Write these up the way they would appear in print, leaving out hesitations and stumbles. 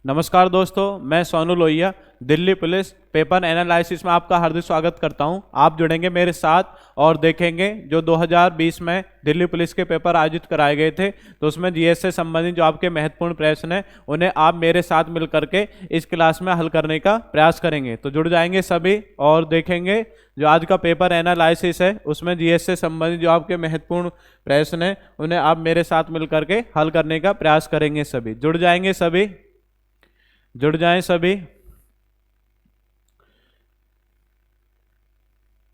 नमस्कार दोस्तों, मैं Sonu Lohia Delhi police paper analysis में आपका हार्दिक स्वागत करता हूं। आप जुड़ेंगे मेरे साथ और देखेंगे जो 2020 में दिल्ली पुलिस के पेपर आयोजित कराए गए थे, तो उसमें जीएस से संबंधित जो आपके महत्वपूर्ण प्रश्न हैं उन्हें आप मेरे साथ मिल करके इस क्लास में हल करने का प्रयास करेंगे। तो जुड़ जाएंगे सभी और देखेंगे जो आज का पेपर एनालिसिस है उसमें जीएस से संबंधित जो आपके महत्वपूर्ण प्रश्न हैं उन्हें आप मेरे साथ मिल करके हल करने का प्रयास करेंगे। सभी जुड़ जाएंगे, सभी जुड़ जाएं, सभी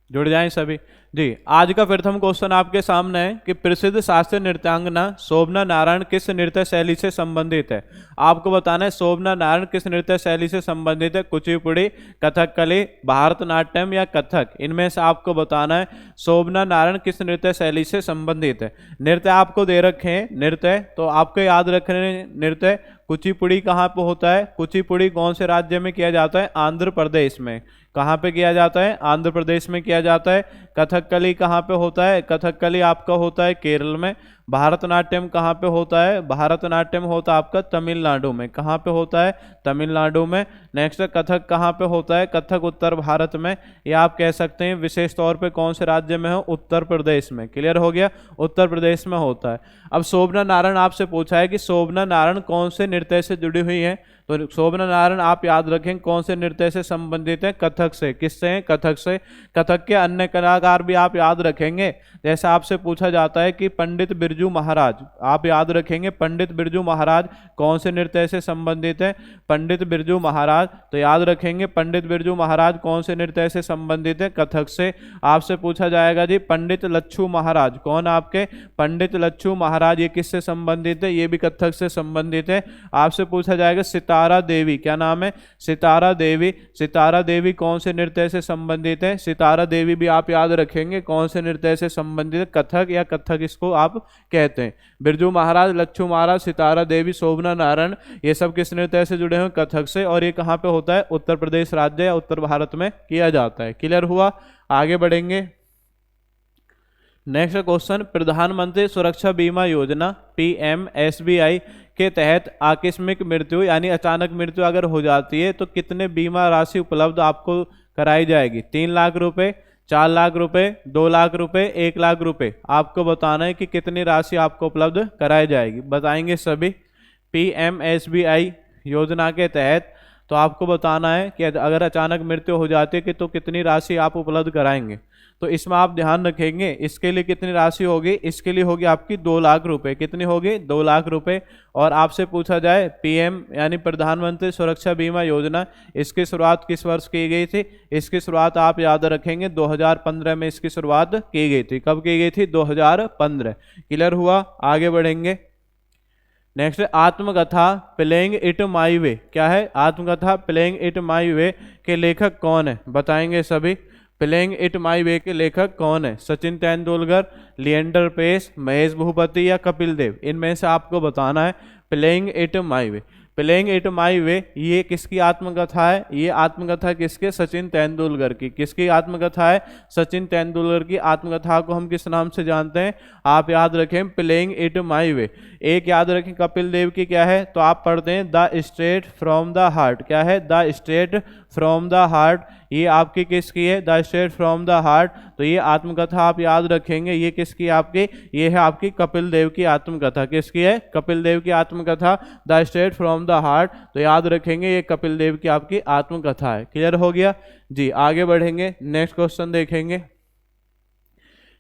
जुड़ जाएं सभी। जी, आज का प्रथम क्वेश्चन आपके सामने है कि प्रसिद्ध शास्त्रीय नृत्यांगना शोभना नारायण किस नृत्य शैली से संबंधित है। आपको बताना है शोभना नारायण किस नृत्य शैली से संबंधित है। कुचिपुड़ी, कथकली, भारतनाट्यम या कथक, इनमें से आपको बताना है शोभना नारायण किस नृत्य शैली से संबंधित है। नृत्य आपको दे रखे हैं, नृत्य तो आपको याद रखने नृत्य। कुचिपुड़ी कहाँ पे होता है? कुचिपुड़ी कौन से राज्य में किया जाता है? आंध्र प्रदेश में। कहाँ पे किया जाता है? आंध्र प्रदेश में किया जाता है। कथकली कहाँ पे होता है? कथकली आपका होता है केरल में। भारतनाट्यम कहाँ पे होता है? भारतनाट्यम होता है आपका तमिलनाडु में। कहाँ पे होता है? तमिलनाडु में। नेक्स्ट कथक कहाँ पे होता है? कथक उत्तर भारत में, या आप कह सकते हैं विशेष तौर पे कौन से राज्य में हो? उत्तर प्रदेश में। क्लियर हो गया? उत्तर प्रदेश में होता है। अब शोभना नारायण आपसे पूछा है कि शोभना नारायण कौन से नृत्य से जुड़ी हुई है, तो शोभना नारायण आप याद रखें कौन से नृत्य से संबंधित है? कथक से। किससे हैं? कथक से। कथक के अन्य कलाकार भी आप याद रखेंगे, जैसे आपसे पूछा जाता है कि पंडित बिरजू महाराज, आप याद रखेंगे पंडित बिरजू महाराज कौन से नृत्य से संबंधित है? पंडित बिरजू महाराज, तो याद रखेंगे पंडित बिरजू महाराज कौन से नृत्य से संबंधित है? कथक से। आपसे पूछा जाएगा जी पंडित लच्छू महाराज, कौन आपके? पंडित लच्छू महाराज, ये किससे संबंधित है? ये भी कथक से संबंधित है। आपसे पूछा जाएगा सितारा देवी, क्या नाम है? सितारा देवी। सितारा देवी कौन से नृत्य से संबंधित है? सितारा देवी भी आप याद रखेंगे कौन से नृत्य से संबंधित है? कथक या कथक इसको आप कहते हैं। बिरजू महाराज, लच्छू महाराज, सितारा देवी, शोभना नारायण, ये सब किस नृत्य से जुड़े हुए? कथक से। और ये कहाँ पे होता है? उत्तर प्रदेश राज्य या उत्तर भारत में किया जाता है। क्लियर हुआ? आगे बढ़ेंगे। नेक्स्ट क्वेश्चन, प्रधानमंत्री सुरक्षा बीमा योजना PMSBI के तहत आकस्मिक मृत्यु यानी अचानक मृत्यु अगर हो जाती है तो कितने बीमा राशि उपलब्ध आपको कराई जाएगी? 3 लाख रुपए, 4 लाख रुपए, 2 लाख रुपए, 1 लाख रुपए। आपको बताना है कि कितनी राशि आपको उपलब्ध कराई जाएगी। बताएंगे सभी। PMSBI योजना के तहत तो आपको बताना है कि अगर अचानक मृत्यु हो जाती है कि तो कितनी राशि आप उपलब्ध कराएंगे। तो इसमें आप ध्यान रखेंगे इसके लिए कितनी राशि होगी? इसके लिए होगी आपकी 2 लाख रुपए। कितनी होगी? 2 लाख रुपए। और आपसे पूछा जाए PM यानी प्रधानमंत्री सुरक्षा बीमा योजना, इसकी शुरुआत किस वर्ष की गई थी? इसकी शुरुआत आप याद रखेंगे 2015 में इसकी शुरुआत की गई थी। कब की गई थी? 2015। क्लियर हुआ? आगे बढ़ेंगे। नेक्स्ट, आत्मकथा प्लेइंग इट माई वे, क्या है? आत्मकथा प्लेइंग इट माई वे के लेखक कौन है? बताएंगे सभी। प्लेइंग इट माई वे के लेखक कौन है? सचिन तेंदुलकर, लिएंडर पेस, महेश भूपति या कपिल देव, इनमें से आपको बताना है। Playing it my way, playing it my way, ये किसकी आत्मकथा है? ये आत्मकथा किसके? सचिन तेंदुलकर की। किसकी आत्मकथा है? सचिन तेंदुलकर की। आत्मकथा को हम किस नाम से जानते हैं? आप याद रखें प्लेइंग इट माई वे। एक याद रखें कपिल देव की, क्या है? तो आप पढ़ते हैं the straight from the heart. क्या है? The straight from the heart. ये आपकी किसकी है? The straight from the heart. तो ये आत्मकथा आप याद रखेंगे, ये किसकी? आपकी, ये है आपकी कपिल देव की आत्मकथा। किसकी है? कपिल देव की आत्मकथा the straight from the heart. तो याद रखेंगे ये कपिल देव की आपकी आत्मकथा है। क्लियर हो गया जी? आगे बढ़ेंगे। नेक्स्ट क्वेश्चन देखेंगे।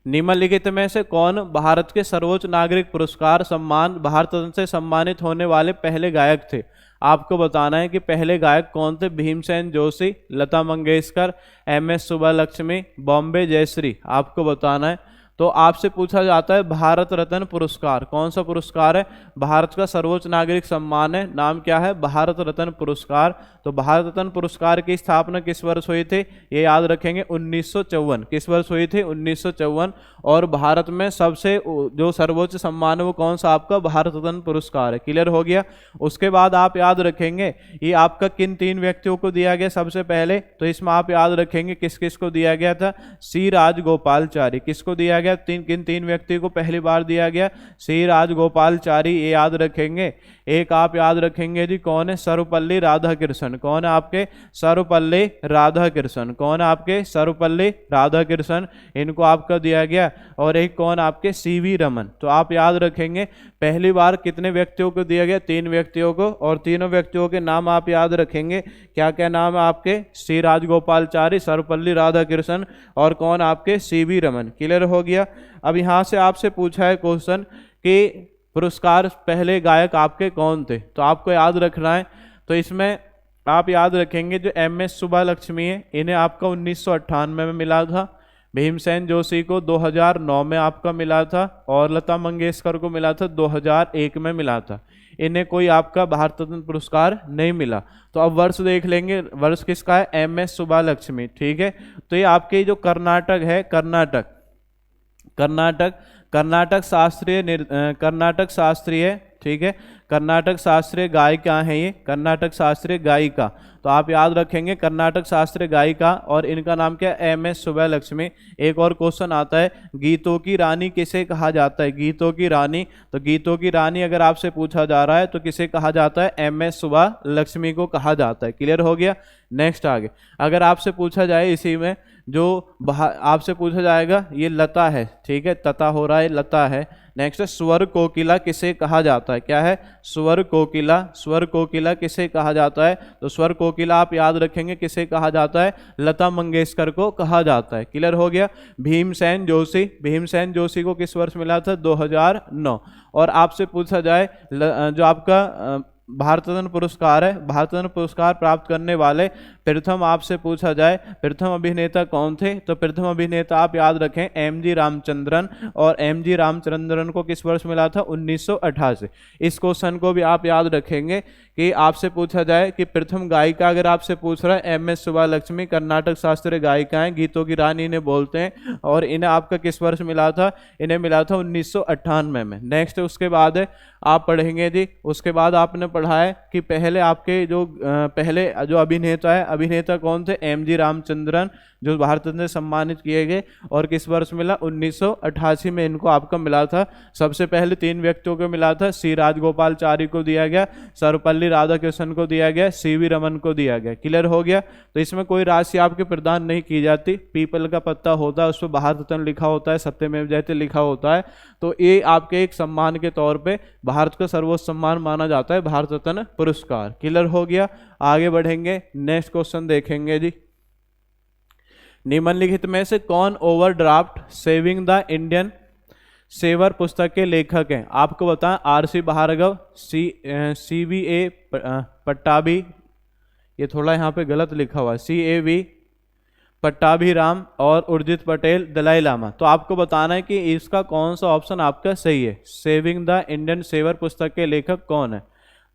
निम्नलिखित में से कौन भारत के सर्वोच्च नागरिक पुरस्कार सम्मान भारत रत्न से सम्मानित होने वाले पहले गायक थे? आपको बताना है कि पहले गायक कौन थे? भीमसेन जोशी, लता मंगेशकर, MS सुब्बालक्ष्मी, बॉम्बे जयश्री। आपको बताना है। तो आपसे पूछा जाता है भारत रत्न पुरस्कार कौन सा पुरस्कार है? भारत का सर्वोच्च नागरिक सम्मान है, नाम क्या है? भारत रत्न पुरस्कार। तो भारत रत्न पुरस्कार की स्थापना किस वर्ष हुई थी? ये याद रखेंगे 1954। किस वर्ष हुई थी? 1954। और भारत में सबसे जो सर्वोच्च सम्मान है वो कौन सा? आपका भारत रत्न पुरस्कार है। क्लियर हो गया? उसके बाद आप याद रखेंगे ये आपका किन 3 व्यक्तियों को दिया गया सबसे पहले? तो इसमें आप याद रखेंगे किस किस को दिया गया था? C राजगोपालाचारी। किसको दिया गया, किन 3 व्यक्ति को पहली बार दिया गया, श्री राजगोपालचारी, ये याद रखेंगे। एक आप याद रखेंगे जी, कौन है, सर्वपल्ली राधाकृष्णन। कौन है आपके, सर्वपल्ली राधाकृष्णन। कौन है आपके, सर्वपल्ली राधाकृष्णन, इनको आपका दिया गया। और एक कौन आपके, सीवी रमन। तो आप याद रखेंगे पहली बार कितने व्यक्तियों को दिया गया, 3 व्यक्तियों को, और तीनों व्यक्तियों के नाम आप याद रखेंगे। क्या क्या नाम है आपके, श्री राजगोपालचारी, सर्वपल्ली राधाकृष्णन और कौन आपके, सीवी रमन। क्लियर हो गया। अब यहाँ से आपसे पूछा है क्वेश्चन कि पुरस्कार पहले गायक आपके कौन थे, तो आपको याद रखना है। तो इसमें आप याद रखेंगे जो एम.एस. सुब्बालक्ष्मी है, इन्हें आपका 1998 में मिला था। भीमसेन जोशी को 2009 में आपका मिला था, और लता मंगेशकर को मिला था 2001 में मिला था। इन्हें कोई आपका भारत रत्न पुरस्कार नहीं मिला। तो अब वर्ष देख लेंगे, वर्ष किसका है, एम.एस. सुब्बालक्ष्मी। ठीक है, तो ये आपके जो कर्नाटक है, कर्नाटक शास्त्रीय, ठीक है, कर्नाटक शास्त्रीय गायिका है ये, कर्नाटक शास्त्रीय गायिका। तो आप याद रखेंगे कर्नाटक शास्त्रीय गायिका, और इनका नाम क्या है, एम.एस. सुब्बालक्ष्मी। एक और क्वेश्चन आता है, गीतों की रानी किसे कहा जाता है, गीतों की रानी। तो गीतों की रानी अगर आपसे पूछा जा रहा है तो किसे कहा जाता है, एम.एस. सुब्बालक्ष्मी को कहा जाता है। क्लियर हो गया। नेक्स्ट आगे अगर आपसे पूछा जाए, इसी में जो आपसे पूछा जाएगा, ये लता है, ठीक है, तता हो रहा है, लता है। नेक्स्ट है, स्वर कोकिला किसे कहा जाता है, क्या है, स्वर कोकिला। स्वर कोकिला किसे कहा जाता है, तो स्वर कोकिला आप याद रखेंगे किसे कहा जाता है, लता मंगेशकर को कहा जाता है। क्लियर हो गया। भीमसेन जोशी को किस वर्ष मिला था, 2009। और आपसे पूछा जाए जो आपका भारत रत्न पुरस्कार है, भारत रत्न पुरस्कार प्राप्त करने वाले प्रथम, आपसे पूछा जाए प्रथम अभिनेता कौन थे, तो प्रथम अभिनेता आप याद रखें एम.जी. रामचंद्रन। और एम.जी. रामचंद्रन को किस वर्ष मिला था, 1988। इस क्वेश्चन को भी आप याद रखेंगे कि आपसे पूछा जाए कि प्रथम गायिका अगर आपसे पूछ रहा है, एम.एस. सुब्बालक्ष्मी, कर्नाटक शास्त्रीय गायिका हैं, गीतों की रानी इन्हें बोलते हैं, और इन्हें आपका किस वर्ष मिला था, इन्हें मिला था 1998 में। नेक्स्ट उसके बाद है आप पढ़ेंगे जी, उसके बाद आपने पढ़ा है कि पहले आपके जो पहले जो अभिनेता कौन थे, एम.जी. रामचंद्रन, जो भारत रत्न से सम्मानित किए गए, और किस वर्ष मिला, 1988 में इनको आपका मिला था। सबसे पहले 3 व्यक्तियों को मिला था, श्री राजगोपालचारी को दिया गया, सर्वपल्ली राधाकृष्णन को दिया गया, सीवी रमन को दिया गया। क्लियर हो गया। तो इसमें कोई राशि आपके प्रदान नहीं की जाती, पीपल का पत्ता होता है, उस पर भारत रत्न लिखा होता है, सत्यमेव जयते लिखा होता है। तो ये आपके एक सम्मान के तौर पे भारत का सर्वोच्च सम्मान माना जाता है, भारत रत्न पुरस्कार। क्लियर हो गया। आगे बढ़ेंगे, नेक्स्ट क्वेश्चन देखेंगे जी। निम्नलिखित में से कौन overdraft saving the Indian saver पुस्तक के लेखक हैं, आपको बताएं, आर.सी. भार्गव, C.V.A. पट्टाभी, ये थोड़ा यहाँ पे गलत लिखा हुआ है, C.A.V. पट्टाभिराम, और उर्जित पटेल, दलाई लामा। तो आपको बताना है कि इसका कौन सा ऑप्शन आपका सही है, सेविंग द इंडियन सेवर पुस्तक के लेखक कौन है।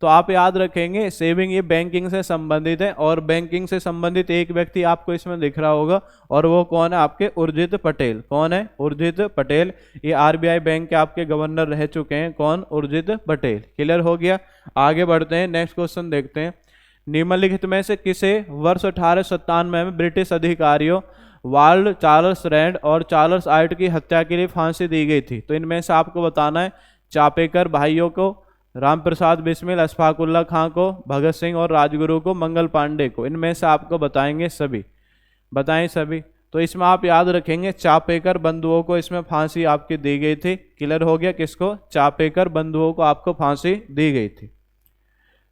तो आप याद रखेंगे सेविंग ये बैंकिंग से संबंधित है, और बैंकिंग से संबंधित एक व्यक्ति आपको इसमें दिख रहा होगा, और वो कौन है, आपके उर्जित पटेल। कौन है, उर्जित पटेल। ये आरबीआई बैंक के आपके गवर्नर रह चुके हैं, कौन, उर्जित पटेल। क्लियर हो गया। आगे बढ़ते हैं, नेक्स्ट क्वेश्चन देखते हैं। निम्नलिखित में से किसे वर्ष 1897 में ब्रिटिश अधिकारियों वार्ड चार्ल्स रैंड और चार्ल्स आइट की हत्या के लिए फांसी दी गई थी। तो इनमें से आपको बताना है, चापेकर भाइयों को, राम प्रसाद बिस्मिल, अशफाक उल्लाह खां को, भगत सिंह और राजगुरु को, मंगल पांडे को। इनमें से आपको बताएंगे सभी, बताएं सभी। तो इसमें आप याद रखेंगे चापेकर बंधुओं को इसमें फांसी आपकी दी गई थी। क्लियर हो गया, किसको, चापेकर बंधुओं को आपको फांसी दी गई थी।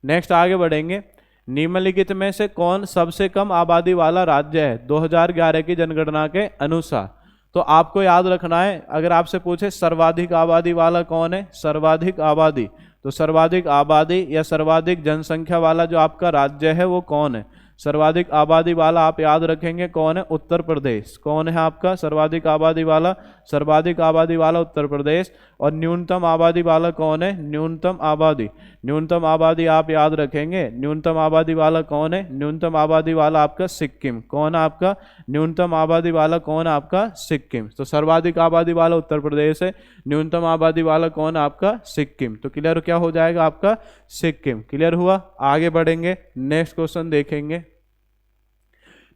नेक्स्ट आगे बढ़ेंगे। निम्नलिखित में से कौन सबसे कम आबादी वाला राज्य है 2011 की जनगणना के अनुसार। तो आपको याद रखना है, अगर आपसे पूछे सर्वाधिक आबादी वाला कौन है, सर्वाधिक आबादी, तो सर्वाधिक आबादी या सर्वाधिक जनसंख्या वाला जो आपका राज्य है वो कौन है, सर्वाधिक आबादी वाला आप याद रखेंगे कौन है, उत्तर प्रदेश। कौन है आपका सर्वाधिक आबादी वाला, सर्वाधिक आबादी वाला उत्तर प्रदेश। और न्यूनतम आबादी वाला कौन है, न्यूनतम आबादी, न्यूनतम आबादी आप याद रखेंगे, न्यूनतम आबादी वाला कौन है, न्यूनतम आबादी वाला आपका सिक्किम। कौन है आपका न्यूनतम आबादी वाला, कौन है आपका सिक्किम। तो सर्वाधिक आबादी वाला उत्तर प्रदेश है, न्यूनतम आबादी वाला कौन है आपका सिक्किम। तो क्लियर क्या हो जाएगा आपका सिक्किम। क्लियर हुआ। आगे बढ़ेंगे, नेक्स्ट क्वेश्चन देखेंगे।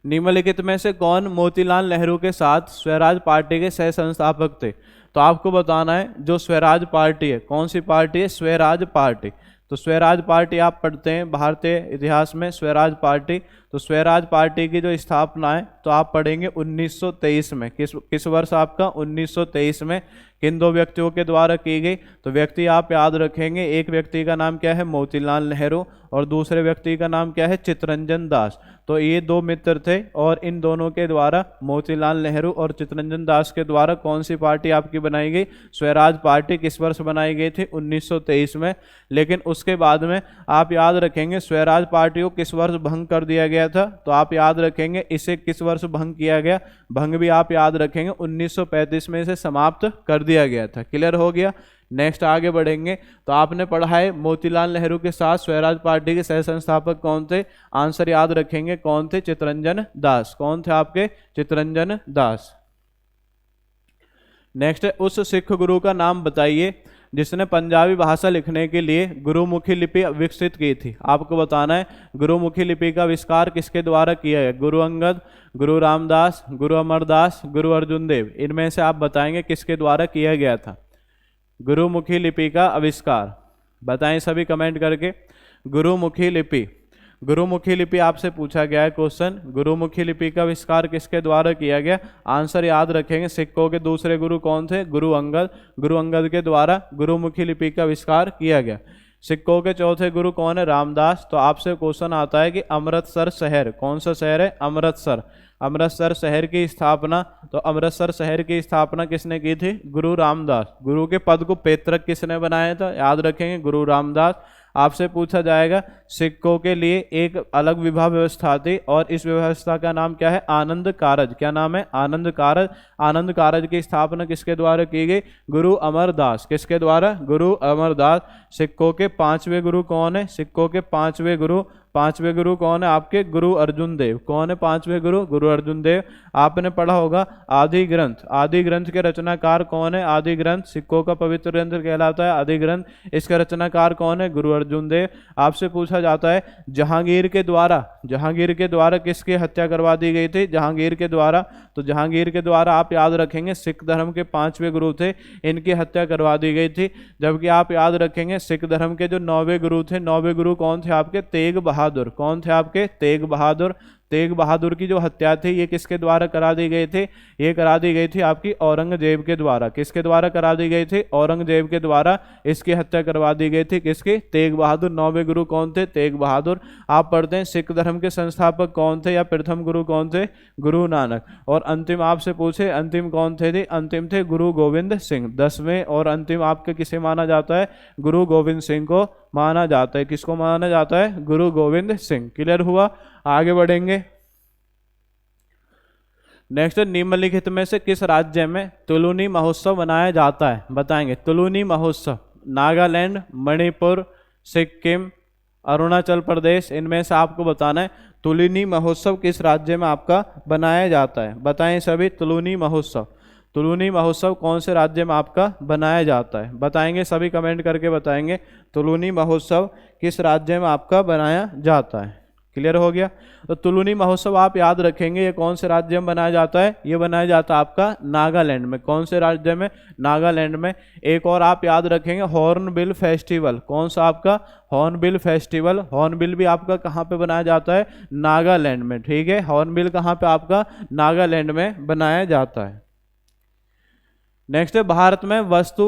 निम्नलिखित में से कौन मोतीलाल नेहरू के साथ स्वराज पार्टी के सह संस्थापक थे? तो आपको बताना है जो स्वराज पार्टी है, कौन सी पार्टी है? स्वराज पार्टी। तो स्वराज पार्टी आप पढ़ते हैं भारतीय इतिहास में, स्वराज पार्टी। तो स्वराज पार्टी की जो स्थापना है तो आप पढ़ेंगे 1923 में। किस वर्ष आपका? 1923 में। किन दो व्यक्तियों के द्वारा की गई? तो व्यक्ति आप याद रखेंगे, एक व्यक्ति का नाम क्या है? मोतीलाल नेहरू, और दूसरे व्यक्ति का नाम क्या है? चित्तरंजन दास। तो ये दो मित्र थे और इन दोनों के द्वारा, मोतीलाल नेहरू और चित्तरंजन दास के द्वारा, कौन सी पार्टी आपकी बनाई गई? स्वराज पार्टी। किस वर्ष बनाई गई थी? 1923 में। लेकिन उसके बाद में आप याद रखेंगे स्वराज पार्टी को किस वर्ष भंग कर दिया गया था? तो आप याद रखेंगे इसे किस वर्ष भंग किया गया? भंग भी आप याद रखेंगे 1935 में इसे समाप्त कर दिया गया था। क्लियर हो गया? नेक्स्ट आगे बढ़ेंगे। तो आपने पढ़ा है मोतीलाल नेहरू के साथ स्वराज पार्टी के सह संस्थापक कौन थे? आंसर याद रखेंगे कौन थे? चित्तरंजन दास। कौन थे आपके? चित्तरंजन दास। नेक्स्ट है उस सिख गुरु का नाम बताइए जिसने पंजाबी भाषा लिखने के लिए गुरुमुखी लिपि विकसित की थी। आपको बताना है गुरुमुखी लिपि का आविष्कार किसके द्वारा किया है? गुरु अंगद, गुरु रामदास, गुरु अमरदास, गुरु अर्जुन देव। इनमें से आप बताएंगे किसके द्वारा किया गया था गुरुमुखी लिपि का आविष्कार? बताएं सभी कमेंट करके। गुरुमुखी लिपि, गुरुमुखी लिपि आपसे पूछा गया है क्वेश्चन। गुरुमुखी लिपि का आविष्कार किसके द्वारा किया गया? आंसर याद रखेंगे सिखों के दूसरे गुरु कौन थे? गुरु अंगद। गुरु अंगद के द्वारा गुरुमुखी लिपि का आविष्कार किया गया। सिखों के चौथे गुरु कौन है? रामदास। तो आपसे क्वेश्चन आता है कि अमृतसर शहर, कौन सा शहर है? अमृतसर। अमृतसर शहर की स्थापना, तो अमृतसर शहर की स्थापना किसने की थी? गुरु रामदास। गुरु के पद को पैतृक किसने बनाया था? याद रखेंगे गुरु रामदास। आपसे पूछा जाएगा सिखों के लिए एक अलग विवाह व्यवस्था थी और इस व्यवस्था का नाम क्या है? आनंद कारज। क्या नाम है? आनंद कारज। आनंद कारज की स्थापना किसके द्वारा की गई? गुरु अमरदास। किसके द्वारा? गुरु अमरदास। सिखों के पांचवें गुरु कौन है? सिखों के पांचवें गुरु कौन है आपके? गुरु अर्जुन देव। कौन है पांचवें गुरु? गुरु अर्जुन देव। आपने पढ़ा होगा आदि ग्रंथ। आदि ग्रंथ के रचनाकार कौन है? आदि ग्रंथ सिखों का पवित्र ग्रंथ कहलाता है आदि ग्रंथ। इसका रचनाकार कौन है? गुरु अर्जुन देव। आपसे पूछा जाता है जहांगीर के द्वारा किसकी हत्या करवा दी गई थी? जहांगीर के द्वारा। तो जहांगीर के द्वारा आप याद रखेंगे सिख धर्म के पांचवें गुरु थे, इनकी हत्या करवा दी गई थी। जबकि आप याद रखेंगे सिख धर्म के जो 9वें गुरु थे, 9वें गुरु कौन थे आपके? तेग बहादुर। कौन थे आपके? तेग बहादुर। तेग बहादुर की जो हत्या थी ये किसके द्वारा करा दी गई थी? ये करा दी गई थी आपकी औरंगजेब के द्वारा। किसके द्वारा करा दी गई थी? औरंगजेब के द्वारा इसकी हत्या करवा दी गई थी। किसकी? तेग बहादुर। 9वें गुरु कौन थे? तेग बहादुर। आप पढ़ते हैं सिख धर्म के संस्थापक कौन थे या प्रथम गुरु कौन थे? गुरु नानक। और अंतिम आपसे पूछे अंतिम कौन थे? अंतिम थे गुरु गोविंद सिंह। 10वें और अंतिम आपके किसे माना जाता है? गुरु गोविंद सिंह को माना जाता है। किसको माना जाता है? गुरु गोविंद सिंह। क्लियर हुआ? आगे बढ़ेंगे। नेक्स्ट, निम्नलिखित में से किस राज्य में तुलुनी महोत्सव मनाया जाता है? बताएंगे। तुलुनी महोत्सव नागालैंड, मणिपुर, सिक्किम, अरुणाचल प्रदेश। इनमें से आपको बताना है तुलुनी महोत्सव किस राज्य में आपका बनाया जाता है। बताएं सभी। तुलुनी महोत्सव कौन से राज्य में आपका बनाया जाता है? बताएंगे सभी कमेंट करके बताएंगे तुलुनी महोत्सव किस राज्य में आपका बनाया जाता है। क्लियर हो गया? तो तुलुनी महोत्सव आप याद रखेंगे ये कौन से राज्य में बनाया जाता है? ये बनाया जाता है आपका नागालैंड में। कौन से राज्य में? नागालैंड में। एक और आप याद रखेंगे हॉर्नबिल फेस्टिवल। कौन सा आपका? Hornbill festival. हॉर्नबिल भी आपका कहाँ पे बनाया जाता है? नागालैंड में। ठीक है, हॉर्नबिल कहाँ पे आपका? नागालैंड में बनाया जाता है। नेक्स्ट है भारत में वस्तु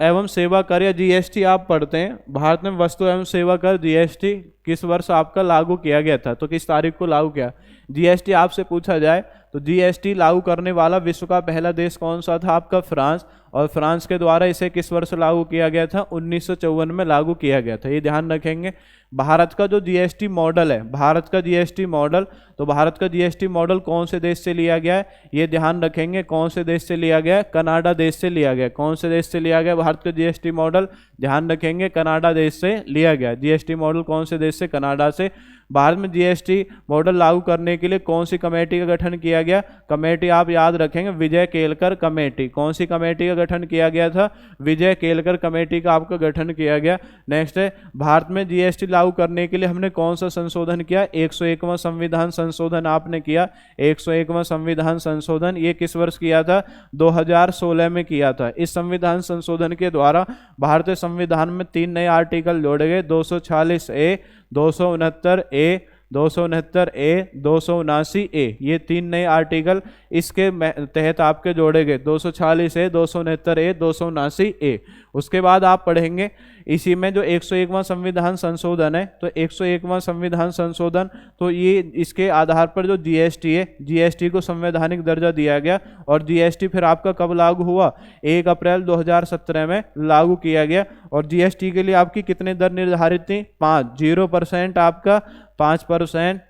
एवं सेवा कर या जीएसटी आप पढ़ते हैं। भारत में वस्तु एवं सेवा कर जीएसटी किस वर्ष आपका लागू किया गया था? तो किस तारीख को लागू किया? जीएसटी आपसे पूछा जाए तो जीएसटी लागू करने वाला विश्व का पहला देश कौन सा था? आपका फ्रांस। और फ्रांस के द्वारा इसे किस वर्ष लागू किया गया था? 1954 में लागू किया गया था। ये ध्यान रखेंगे। भारत का जो जीएसटी मॉडल है, भारत का जीएसटी मॉडल, तो भारत का जीएसटी मॉडल कौन से देश से लिया गया है? ये ध्यान रखेंगे। कौन से देश से लिया गया है? कनाडा देश से लिया गया। कौन से देश से लिया गया भारत का जीएसटी मॉडल? ध्यान रखेंगे कनाडा देश से लिया गया। जीएसटी मॉडल कौन से देश से? कनाडा से। भारत में जीएसटी मॉडल लागू करने के लिए कौन सी कमेटी का गठन किया गया? कमेटी आप याद रखेंगे विजय केलकर कमेटी। कौन सी कमेटी का गठन किया गया था? विजय केलकर कमेटी का आपका गठन किया गया। नेक्स्ट है, भारत में जीएसटी लागू करने के लिए हमने कौन सा संशोधन किया? 101वां संविधान संशोधन आपने किया। 101वां संविधान संशोधन ये किस वर्ष किया था? 2016 में किया था। इस संविधान संशोधन के द्वारा भारतीय संविधान में 3 नए आर्टिकल जोड़े गए, 246A, 269A, 269A, 279A। ये 3 नए आर्टिकल इसके तहत आपके जोड़े गए, 246A, 269A, 279A। उसके बाद आप पढ़ेंगे इसी में जो 101वां संविधान संशोधन है, तो 101वां संविधान संशोधन, तो ये इसके आधार पर जो जीएसटी है, जीएसटी को संवैधानिक दर्जा दिया गया। और जीएसटी फिर आपका कब लागू हुआ? 1 अप्रैल 2017 में लागू किया गया। और जीएसटी के लिए आपकी कितनी दर निर्धारित थी? 5, 0% आपका 5%,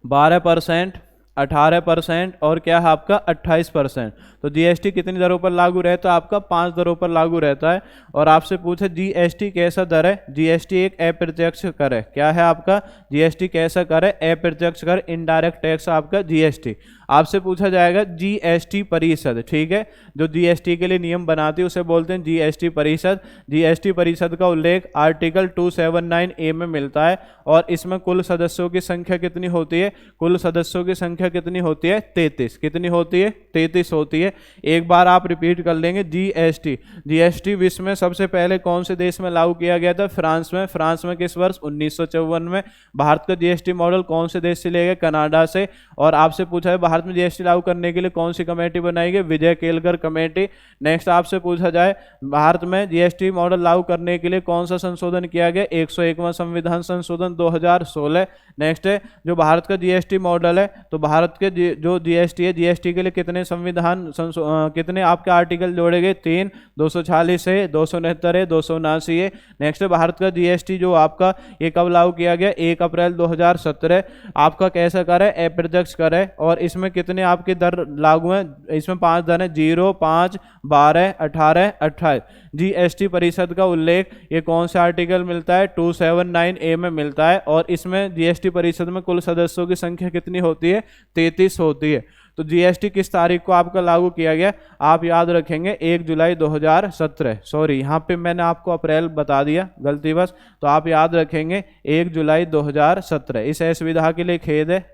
12%, 18% और क्या है आपका 28%। तो जीएसटी कितनी दरों पर लागू रहता है? आपका 5 दरों पर लागू रहता है। और आपसे पूछे जीएसटी कैसा दर है? जीएसटी एक अप्रत्यक्ष कर है। क्या है आपका? जीएसटी कैसा कर है? अप्रत्यक्ष कर, इनडायरेक्ट टैक्स आपका जीएसटी। आपसे पूछा जाएगा जीएसटी परिषद, ठीक है, जो जीएसटी के लिए नियम बनाती है उसे बोलते हैं जीएसटी परिषद। जीएसटी परिषद का उल्लेख आर्टिकल 279A में मिलता है। और इसमें कुल सदस्यों की संख्या कितनी होती है? कुल सदस्यों की संख्या कितनी होती है? 33। कितनी होती है? 33 होती है। एक बार आप रिपीट कर लेंगे, जीएसटी। जीएसटी विश्व में सबसे पहले कौन से देश में लागू किया गया था? फ्रांस में। फ्रांस में किस वर्ष? 1954 में। भारत का जीएसटी मॉडल कौन से देश से लिया गया? कनाडा से। और आपसे पूछा है भारत में जीएसटी लागू करने के लिए कौन सी कमेटी बनाई गई? विजय केलकर कमेटी। नेक्स्ट आपसे पूछा जाए भारत में जीएसटी मॉडल लागू करने के लिए कौन सा संशोधन किया गया? 101वां संविधान संशोधन 2016। नेक्स्ट है, जो भारत का जीएसटी मॉडल है, तो भारत के जो जीएसटी है, जीएसटी के लिए कितने संविधान कितने आपके आर्टिकल जोड़े गए? 3, 246A, 269A, 279A। नेक्स्ट है, भारत का जीएसटी जो आपका ये कब लागू किया गया? 1 अप्रैल 2017। आपका कैसा कर है? अप्रत्यक्ष कर है। और इसमें कितने आपके दर लागू हैं? इसमें 5 दर हैं, 0, 5, 12, 18, 28। जीएसटी परिषद का उल्लेख ये कौन से आर्टिकल मिलता है? 279A में मिलता है। और इसमें जीएसटी परिषद में कुल सदस्यों की संख्या कितनी होती है? 33 होती है। तो जीएसटी किस तारीख को आपका लागू किया गया? आप याद रखेंगे 1 जुलाई 2017। सॉरी, यहाँ पे मैंने आपको अप्रैल बता दिया, गलती बस। तो आप याद रखेंगे 1 जुलाई 2017। इस असुविधा के लिए खेद है।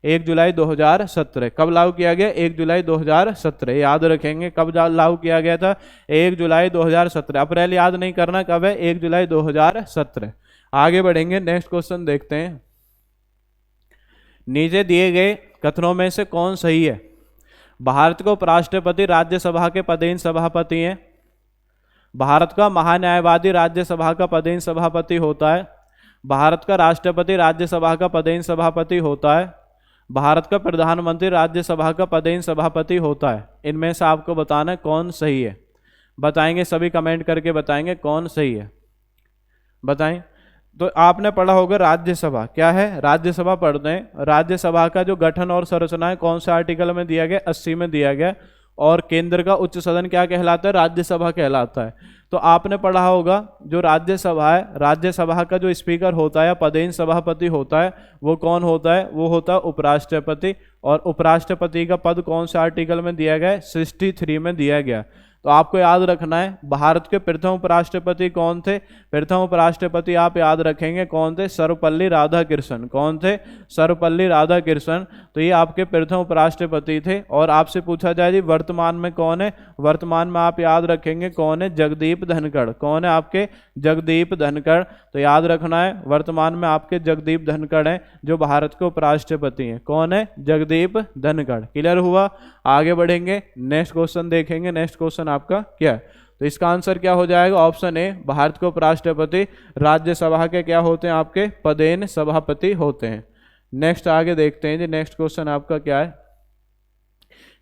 1 जुलाई 2017 कब लागू किया गया? 1 जुलाई 2017। याद रखेंगे कब लागू किया गया था? 1 जुलाई 2017। अप्रैल याद नहीं करना, कब है? 1 जुलाई 2017। आगे बढ़ेंगे, नेक्स्ट क्वेश्चन देखते हैं। नीचे दिए गए कथनों में से कौन सही है? भारत का उपराष्ट्रपति राज्यसभा के पदेन सभापति हैं। भारत का महान्यायवादी राज्यसभा का पदेन सभापति होता है। भारत का राष्ट्रपति राज्यसभा का पदेन सभापति होता है। भारत का प्रधानमंत्री राज्यसभा का पदेन सभापति होता है। इनमें से आपको बताना है कौन सही है। बताएंगे, सभी कमेंट करके बताएंगे कौन सही है। बताएं। तो आपने पढ़ा होगा राज्यसभा, क्या है? राज्यसभा पढ़ते हैं। राज्यसभा का जो गठन और संरचना है कौन से आर्टिकल में दिया गया? 80 में दिया गया। और केंद्र का उच्च सदन क्या कहलाता है? राज्यसभा कहलाता है। तो आपने पढ़ा होगा जो राज्यसभा है, राज्यसभा का जो स्पीकर होता है या पदेन सभापति होता है वो कौन होता है? वो होता है उपराष्ट्रपति। और उपराष्ट्रपति का पद कौन से आर्टिकल में दिया गया है? 63 में दिया गया। तो आपको याद रखना है भारत के प्रथम उपराष्ट्रपति कौन थे? प्रथम उपराष्ट्रपति आप याद रखेंगे कौन थे? सर्वपल्ली राधाकृष्णन। कौन थे? सर्वपल्ली राधाकृष्णन। तो ये आपके प्रथम उपराष्ट्रपति थे। और आपसे पूछा जाए जी वर्तमान में कौन है? वर्तमान में आप याद रखेंगे कौन है? जगदीप धनखड़। कौन है आपके? जगदीप धनखड़। तो याद रखना है वर्तमान में आपके जगदीप धनखड़ हैं जो भारत के उपराष्ट्रपति हैं। कौन है? जगदीप धनखड़। क्लियर हुआ? आगे बढ़ेंगे, नेक्स्ट क्वेश्चन देखेंगे। नेक्स्ट क्वेश्चन आपका क्या है? तो इसका आंसर क्या हो जाएगा? ऑप्शन ए, भारत के उपराष्ट्रपति राज्यसभा के क्या होते हैं? आपके पदेन सभापति होते हैं। नेक्स्ट आगे देखते हैं जी, नेक्स्ट क्वेश्चन आपका क्या है?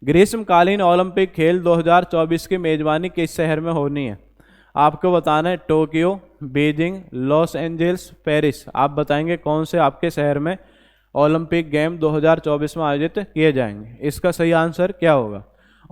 ग्रीष्मकालीन ओलंपिक खेल 2024 की मेजबानी किस शहर में होनी है? आपको बताना है Tokyo, Beijing, Los Angeles, Paris. आप बताएंगे कौन से आपके शहर में ओलंपिक गेम 2024 में आयोजित किए जाएंगे। इसका सही आंसर क्या होगा?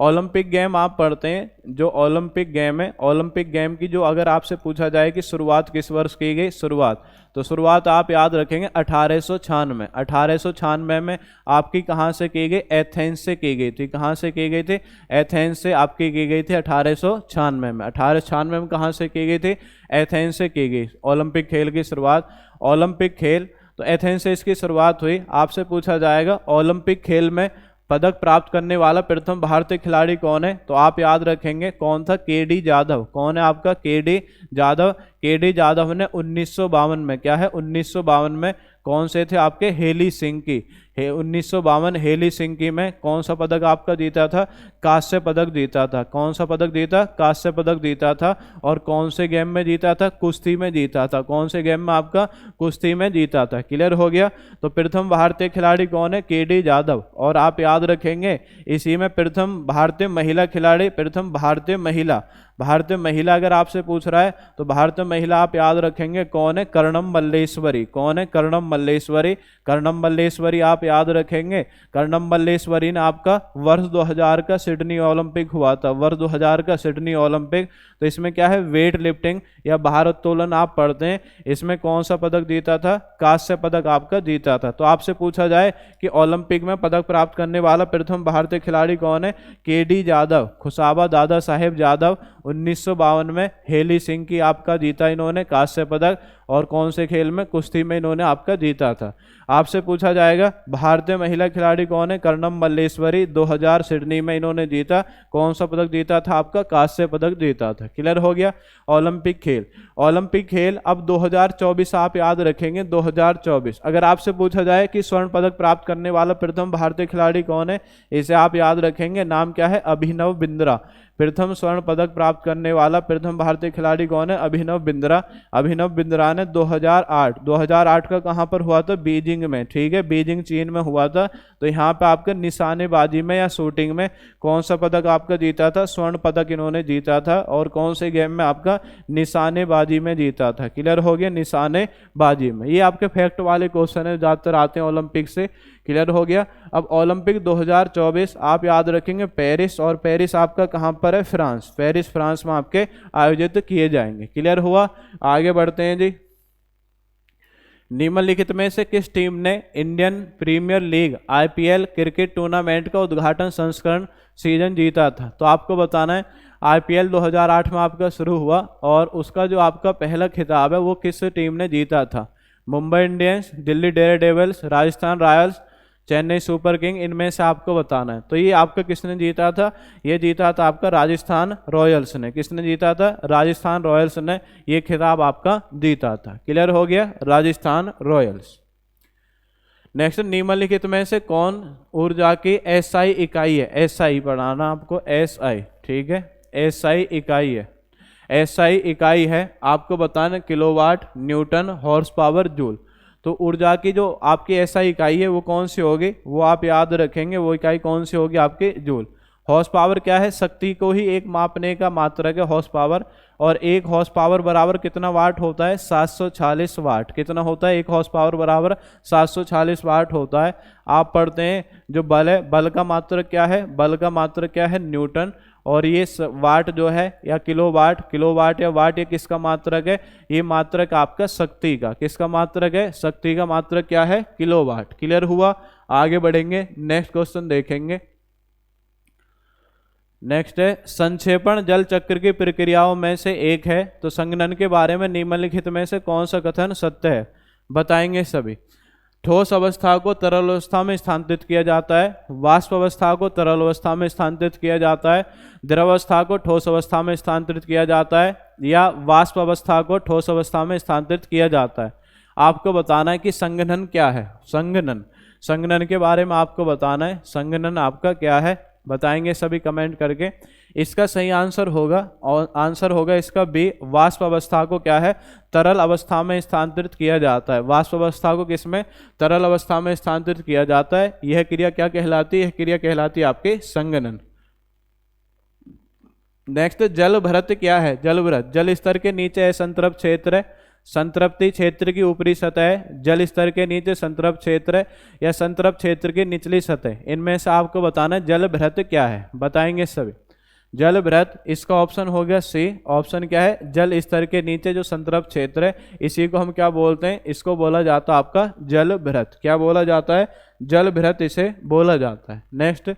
ओलंपिक गेम आप पढ़ते हैं, जो ओलंपिक गेम है, ओलंपिक गेम की जो अगर आपसे पूछा जाए कि शुरुआत किस वर्ष की गई, शुरुआत, तो शुरुआत आप याद रखेंगे 1896। 1896 में आपकी कहाँ से की गई, एथेंस से की गई थी। कहाँ से की गई थी, एथेंस से आपकी की गई थी 1896 में। 1896 में कहाँ से की गई थी, एथेंस से की गई ओलंपिक खेल की शुरुआत। ओलंपिक खेल तो एथेंस से इसकी शुरुआत हुई। आपसे पूछा जाएगा ओलंपिक खेल में पदक प्राप्त करने वाला प्रथम भारतीय खिलाड़ी कौन है, तो आप याद रखेंगे कौन था, के.डी. जाधव। कौन है आपका, के.डी. जाधव। के.डी. जाधव ने 1952 में, क्या है 1952 में, कौन से थे आपके, हेली सिंह की, 1952 हेली सिंह की में कौन सा पदक आपका जीता था, कांस्य पदक जीता था। कौन सा पदक जीता, कांस्य पदक जीता था। और कौन से गेम में जीता था, कुश्ती में जीता था। कौन से गेम में आपका, कुश्ती में जीता था। क्लियर हो गया। तो प्रथम भारतीय खिलाड़ी कौन है, के.डी. जाधव। और आप याद रखेंगे इसी में प्रथम भारतीय महिला खिलाड़ी, प्रथम भारतीय महिला, भारतीय महिला अगर आपसे पूछ रहा है तो भारतीय महिला आप याद रखेंगे कौन है, कर्णम मल्लेश्वरी। कौन है, कर्णम मल्लेश्वरी। कर्णम मल्लेश्वरी आप याद रखेंगे। कर्णम मल्लेश्वरी ने आपका वर्ष 2000 का सिडनी ओलंपिक हुआ था, वर्ष 2000 का सिडनी ओलंपिक। तो इसमें क्या है, वेट लिफ्टिंग या भारोत्तोलन आप पढ़ते हैं, इसमें कौन सा पदक जीता था, कांस्य पदक आपका जीता था। तो आपसे पूछा जाए कि ओलंपिक में पदक प्राप्त करने वाला प्रथम भारतीय खिलाड़ी कौन है, के.डी. जाधव, खुशाबा दादा साहेब जाधव। 1952 में हेली सिंह की आपका जीता इन्होंने कांस्य पदक। और कौन से खेल में, कुश्ती में इन्होंने आपका जीता था। आपसे पूछा जाएगा भारतीय महिला खिलाड़ी कौन है, कर्णम मल्लेश्वरी, 2000 सिडनी में इन्होंने जीता। कौन सा पदक जीता था आपका, कांस्य पदक जीता था। क्लियर हो गया। ओलंपिक खेल, ओलंपिक खेल अब 2024 आप याद रखेंगे, 2024 अगर आपसे पूछा जाए कि स्वर्ण पदक प्राप्त करने वाला प्रथम भारतीय खिलाड़ी कौन है, इसे आप याद रखेंगे, नाम क्या है, अभिनव बिंद्रा। प्रथम स्वर्ण पदक प्राप्त करने वाला प्रथम भारतीय खिलाड़ी कौन है, अभिनव बिंद्रा। अभिनव बिंद्रा ने 2008 का कहां पर हुआ था, बीजिंग में। ठीक है, बीजिंग चीन में हुआ था। तो यहाँ पे आपका निशानेबाजी में या शूटिंग में कौन सा पदक आपका जीता था, स्वर्ण पदक इन्होंने जीता था। और कौन से गेम में आपका, निशानेबाजी में जीता था। क्लियर हो गया, निशानेबाजी में। ये आपके फैक्ट वाले क्वेश्चन है, ज्यादातर आते हैं ओलंपिक से। क्लियर हो गया। अब ओलंपिक 2024 आप याद रखेंगे पेरिस, और पेरिस आपका कहां पर है, फ्रांस। पेरिस फ्रांस में आपके आयोजित किए जाएंगे। क्लियर हुआ। आगे बढ़ते हैं जी। निम्नलिखित में से किस टीम ने Indian premier league IPL cricket tournament का उद्घाटन संस्करण सीजन जीता था, तो आपको बताना है IPL 2008 में आपका शुरू हुआ और उसका जो आपका पहला खिताब है वो किस टीम ने जीता था। Mumbai Indians, Delhi Daredevils, Rajasthan Royals, Chennai super king, इनमें से आपको बताना है। तो ये आपका किसने जीता था, ये जीता था आपका राजस्थान रॉयल्स ने। किसने जीता था, राजस्थान रॉयल्स ने ये खिताब आपका जीता था। क्लियर हो गया, राजस्थान रॉयल्स। नेक्स्ट, निम्नलिखित में से कौन ऊर्जा की SI इकाई है। SI पढ़ाना आपको, SI। ठीक है, SI इकाई है। SI इकाई है आपको बताना, kilowatt, Newton, horse power, joule. तो ऊर्जा की जो आपकी SI इकाई है वो कौन सी होगी, वो आप याद रखेंगे, वो इकाई कौन सी होगी आपके, जूल। हॉर्स पावर क्या है, शक्ति को ही एक मापने का मात्रक है हॉर्स पावर। और एक हॉर्स पावर बराबर कितना वाट होता है, 740 वाट। कितना होता है, एक हॉर्स पावर बराबर 740 वाट होता है। आप पढ़ते हैं जो बल है, बल का मात्रक क्या है, बल का मात्रक क्या है, न्यूटन। और ये वाट जो है या किलोवाट या वाट, ये किसका मात्रक है, ये मात्रक आपका शक्ति का। किसका मात्रक है, शक्ति का मात्रक क्या है, किलोवाट। क्लियर हुआ। आगे बढ़ेंगे, नेक्स्ट क्वेश्चन देखेंगे। नेक्स्ट है, संक्षेपण जल चक्र की प्रक्रियाओं में से एक है, तो संघनन के बारे में निम्नलिखित में से कौन सा कथन सत्य है, बताएंगे सभी। ठोस अवस्था को तरल अवस्था में स्थानांतरित किया जाता है, वाष्प अवस्था को तरल अवस्था में स्थानांतरित किया जाता है, द्रव अवस्था को ठोस अवस्था में स्थानांतरित किया जाता है, या वाष्प अवस्था को ठोस अवस्था में स्थानांतरित किया जाता है। आपको बताना है कि संघनन क्या है। संघनन के बारे में आपको बताना है, संघनन आपका क्या है, बताएंगे सभी कमेंट करके। इसका सही आंसर होगा, और आंसर होगा इसका बी, वाष्प अवस्था को क्या है, तरल अवस्था में स्थानांतरित किया जाता है। वाष्प अवस्था को किसमें, तरल अवस्था में स्थानांतरित किया जाता है। यह क्रिया क्या कहलाती है, यह क्रिया कहलाती है आपके संघनन। नेक्स्ट, जल भरत क्या है। जल भरत जल स्तर के नीचे असंतृप्त क्षेत्र है। संतृप्ति क्षेत्र की ऊपरी सतह, जल स्तर के नीचे संतृप्त क्षेत्र या संतृप्त क्षेत्र की निचली सतह, इनमें से आपको बताना है जल भृत क्या है, बताएंगे सभी। जल भृत, इसका ऑप्शन हो गया सी। ऑप्शन क्या है, जल स्तर के नीचे जो संतृप्त क्षेत्र है, इसी को हम क्या बोलते हैं, इसको बोला जाता है आपका जल भृत। क्या बोला जाता है, जल भृत इसे बोला जाता है। नेक्स्ट,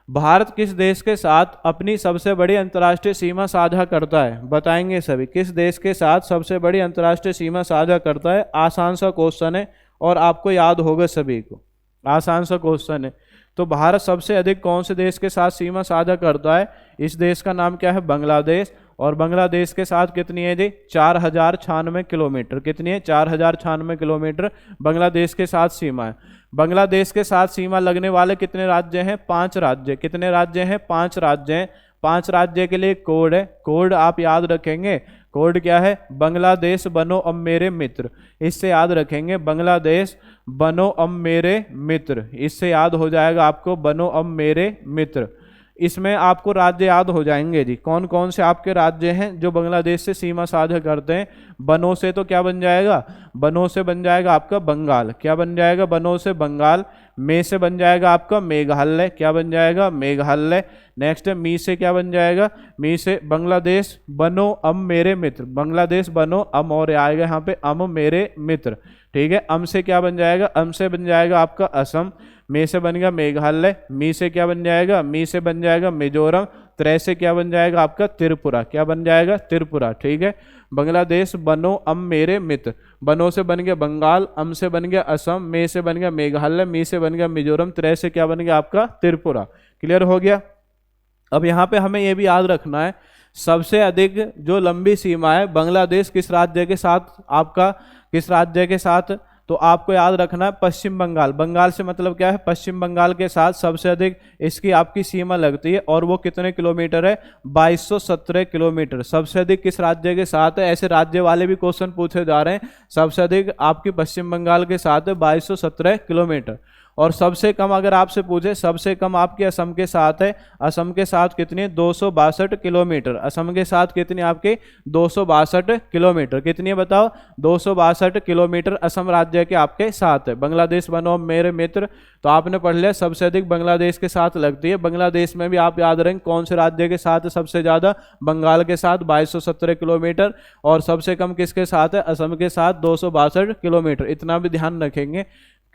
भारत किस देश के साथ अपनी सबसे बड़ी अंतर्राष्ट्रीय सीमा साझा करता है, बताएंगे सभी। किस देश के साथ सबसे बड़ी अंतर्राष्ट्रीय सीमा साझा करता है? आसान सा क्वेश्चन है और आपको याद होगा सभी को, आसान सा क्वेश्चन है। तो भारत सबसे अधिक कौन से देश के साथ सीमा साझा करता है? इस देश का नाम क्या है, बांग्लादेश। और बांग्लादेश के साथ कितनी है जी, 4096 किलोमीटर। कितनी है, 4096 किलोमीटर बांग्लादेश के साथ सीमा है। बांग्लादेश के साथ सीमा लगने वाले कितने राज्य हैं? 5 राज्य। कितने राज्य हैं? 5 राज्य हैं। 5 राज्य के लिए कोड है, कोड आप याद रखेंगे। कोड क्या है? बांग्लादेश बनो अब मेरे मित्र। इससे याद रखेंगे, बांग्लादेश बनो अब मेरे मित्र, इससे याद हो जाएगा आपको, बनो अब मेरे मित्र। इसमें आपको राज्य याद हो जाएंगे जी, कौन कौन से आपके राज्य हैं जो बांग्लादेश से सीमा साझा करते हैं। बनो से तो क्या बन जाएगा, बनो से बन जाएगा आपका बंगाल। क्या बन जाएगा, बनो से बंगाल। मे से बन जाएगा आपका मेघालय। क्या बन जाएगा, मेघालय। नेक्स्ट, मी से क्या बन जाएगा, मी से बांग्लादेश बनो अब मेरे मित्र। बांग्लादेश बनो, अम और आएगा यहाँ पे, अम मेरे मित्र। ठीक है, अम से क्या बन जाएगा, अम से बन जाएगा आपका असम। मे से बन गया मेघालय। मी से क्या बन जाएगा, मी से बन जाएगा मिजोरम। त्रै से क्या बन जाएगा आपका त्रिपुरा। क्या बन जाएगा, त्रिपुरा। ठीक है, बांग्लादेश बनो अब मेरे मित्र। बनो से बन गया बंगाल, अम से बन गया असम, मे से बन गया मेघालय, मी से बन गया मिजोरम, त्रै से क्या बन गया आपका त्रिपुरा। क्लियर हो गया। अब यहाँ पे हमें यह भी याद रखना है, सबसे अधिक जो लंबी सीमा है बांग्लादेश किस राज्य के साथ, आपका किस राज्य के साथ, तो आपको याद रखना है पश्चिम बंगाल। बंगाल से मतलब क्या है, पश्चिम बंगाल के साथ सबसे अधिक इसकी आपकी सीमा लगती है। और वो कितने किलोमीटर है, 2217 किलोमीटर। सबसे अधिक किस राज्य के साथ है, ऐसे राज्य वाले भी क्वेश्चन पूछे जा रहे हैं। सबसे अधिक आपकी पश्चिम बंगाल के साथ है 2217 किलोमीटर। और सबसे कम अगर आपसे पूछे, सबसे कम आपके असम के साथ है। असम के साथ कितनी, 262 किलोमीटर। असम के साथ कितनी आपके 262 किलोमीटर। कितनी है बताओ, 262 किलोमीटर असम राज्य के आपके साथ है। बांग्लादेश बनो मेरे मित्र, तो आपने पढ़ लिया सबसे अधिक बांग्लादेश के साथ लगती है। बांग्लादेश में भी आप याद रखें कौन से राज्य के साथ सबसे ज्यादा, बंगाल के साथ 2217 किलोमीटर। और सबसे कम किसके साथ है, असम के साथ 262 किलोमीटर। इतना भी ध्यान रखेंगे।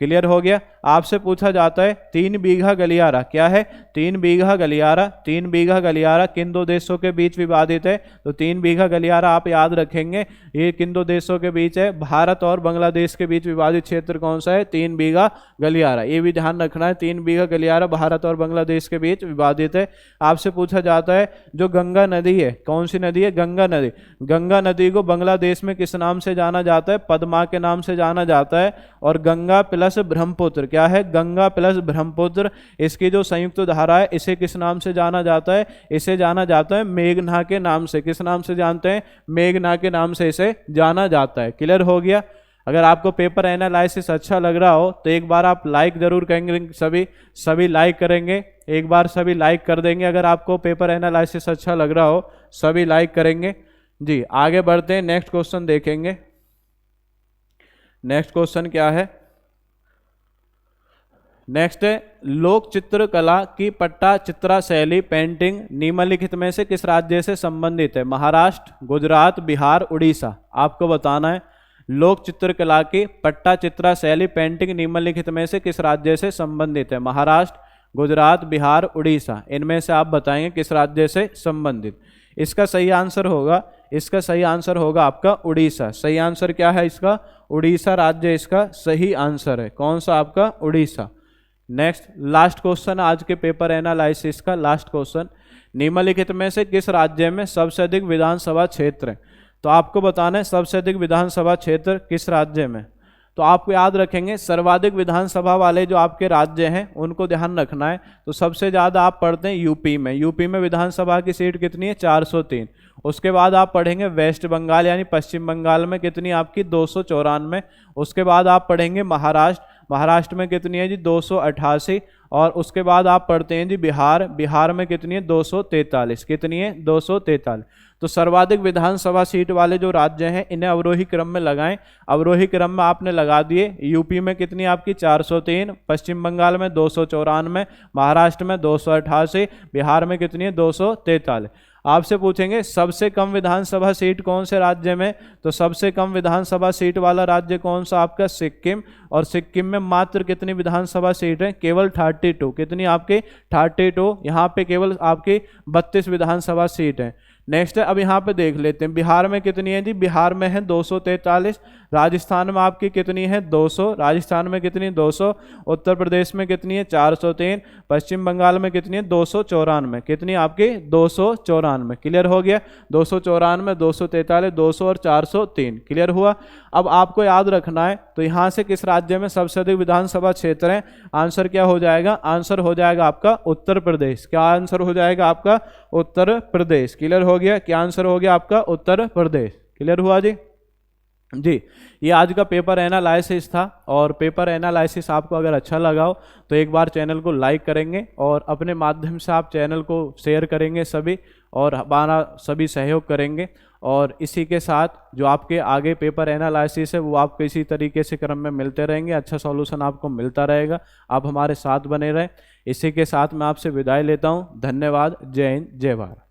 क्लियर हो गया। आपसे पूछा जाता है 3 बीघा गलियारा क्या है, 3 बीघा गलियारा। 3 बीघा गलियारा किन दो देशों के बीच विवादित है, तो 3 बीघा गलियारा आप याद रखेंगे, ये किन दो देशों के बीच है, भारत और बांग्लादेश के बीच विवादित क्षेत्र कौन सा है, 3 बीघा गलियारा। ये भी ध्यान रखना है, 3 बीघा गलियारा भारत और बांग्लादेश के बीच विवादित है। आपसे पूछा जाता है जो गंगा नदी है, कौन सी नदी है, गंगा नदी। गंगा नदी को बांग्लादेश में किस नाम से जाना जाता है, पद्मा के नाम से जाना जाता है। और गंगा प्लस ब्रह्मपुत्र क्या है, गंगा प्लस ब्रह्मपुत्र, इसकी जो संयुक्त धारा है इसे किस नाम से जाना जाता है, इसे जाना जाता है मेघना के नाम से। किस नाम से जानते हैं, मेघना के नाम से इसे जाना जाता है। क्लियर हो गया। अगर आपको पेपर एनालिसिस अच्छा लग रहा हो तो एक बार आप लाइक जरूर करेंगे, सभी लाइक करेंगे, एक बार सभी लाइक कर देंगे। अगर आपको पेपर एनालिसिस अच्छा लग रहा हो सभी लाइक करेंगे जी। आगे बढ़ते हैं, नेक्स्ट क्वेश्चन देखेंगे। नेक्स्ट क्वेश्चन क्या है, नेक्स्ट है लोक चित्रकला की पट्टा चित्रा शैली पेंटिंग निम्नलिखित में से किस राज्य से संबंधित है, महाराष्ट्र, गुजरात, बिहार, उड़ीसा। आपको बताना है लोक चित्रकला की पट्टा चित्रा शैली पेंटिंग निम्नलिखित में से किस राज्य से संबंधित है, महाराष्ट्र, गुजरात, बिहार, उड़ीसा। इनमें से आप बताएंगे किस राज्य से संबंधित। इसका सही आंसर होगा, इसका सही आंसर होगा आपका उड़ीसा। सही आंसर क्या है इसका, उड़ीसा राज्य इसका सही आंसर है। कौन सा आपका, उड़ीसा। नेक्स्ट लास्ट क्वेश्चन आज के पेपर एनालिसिस का लास्ट क्वेश्चन, निम्नलिखित में से किस राज्य में सबसे अधिक विधानसभा क्षेत्र है। तो आपको बताना है सबसे अधिक विधानसभा क्षेत्र किस राज्य में। तो आपको याद रखेंगे सर्वाधिक विधानसभा वाले जो आपके राज्य हैं उनको ध्यान रखना है। तो सबसे ज़्यादा आप पढ़ते हैं यूपी में। यूपी में विधानसभा की सीट कितनी है, 403। उसके बाद आप पढ़ेंगे वेस्ट बंगाल यानी पश्चिम बंगाल में कितनी आपकी, 294। उसके बाद आप पढ़ेंगे महाराष्ट्र। महाराष्ट्र में कितनी है जी 288। और उसके बाद आप पढ़ते हैं जी बिहार, बिहार में कितनी है 243। कितनी है 243। तो सर्वाधिक विधानसभा सीट वाले जो राज्य हैं इन्हें अवरोही क्रम में लगाएं। अवरोही क्रम में आपने लगा दिए। यूपी में कितनी आपकी 403, पश्चिम बंगाल में 294, महाराष्ट्र में 288, बिहार में कितनी है 243। आपसे पूछेंगे सबसे कम विधानसभा सीट कौन से राज्य में, तो सबसे कम विधानसभा सीट वाला राज्य कौन सा आपका सिक्किम। और सिक्किम में मात्र कितनी विधानसभा सीट है, केवल 32। कितनी आपके 32। यहाँ पे केवल आपकी 32 विधानसभा सीट है। नेक्स्ट है, अब यहाँ पे देख लेते हैं बिहार में कितनी है जी, बिहार में है 243। राजस्थान में आपकी कितनी है 200, राजस्थान में कितनी 200। उत्तर प्रदेश में कितनी है 403। पश्चिम बंगाल में कितनी है 294। कितनी आपकी 294। क्लियर हो गया। 294, 243, 200 और 403। क्लियर हुआ। अब आपको याद रखना है तो यहाँ से किस राज्य में सबसे अधिक विधानसभा क्षेत्र है। आंसर क्या हो जाएगा, आंसर हो जाएगा आपका उत्तर प्रदेश। क्या आंसर हो जाएगा आपका उत्तर प्रदेश। क्लियर हो गया। क्या आंसर हो गया आपका उत्तर प्रदेश। क्लियर हुआ जी। जी ये आज का पेपर एनालिसिस था। और पेपर एनालिसिस आपको अगर अच्छा लगा हो तो एक बार चैनल को लाइक करेंगे और अपने माध्यम से आप चैनल को शेयर करेंगे सभी, और हमारा सभी सहयोग करेंगे। और इसी के साथ जो आपके आगे पेपर एनालिसिस है वो आपको इसी तरीके से क्रम में मिलते रहेंगे, अच्छा सॉल्यूशन आपको मिलता रहेगा। आप हमारे साथ बने रहें। इसी के साथ मैं आपसे विदाई लेता हूँ। धन्यवाद। जय हिंद, जय भारत।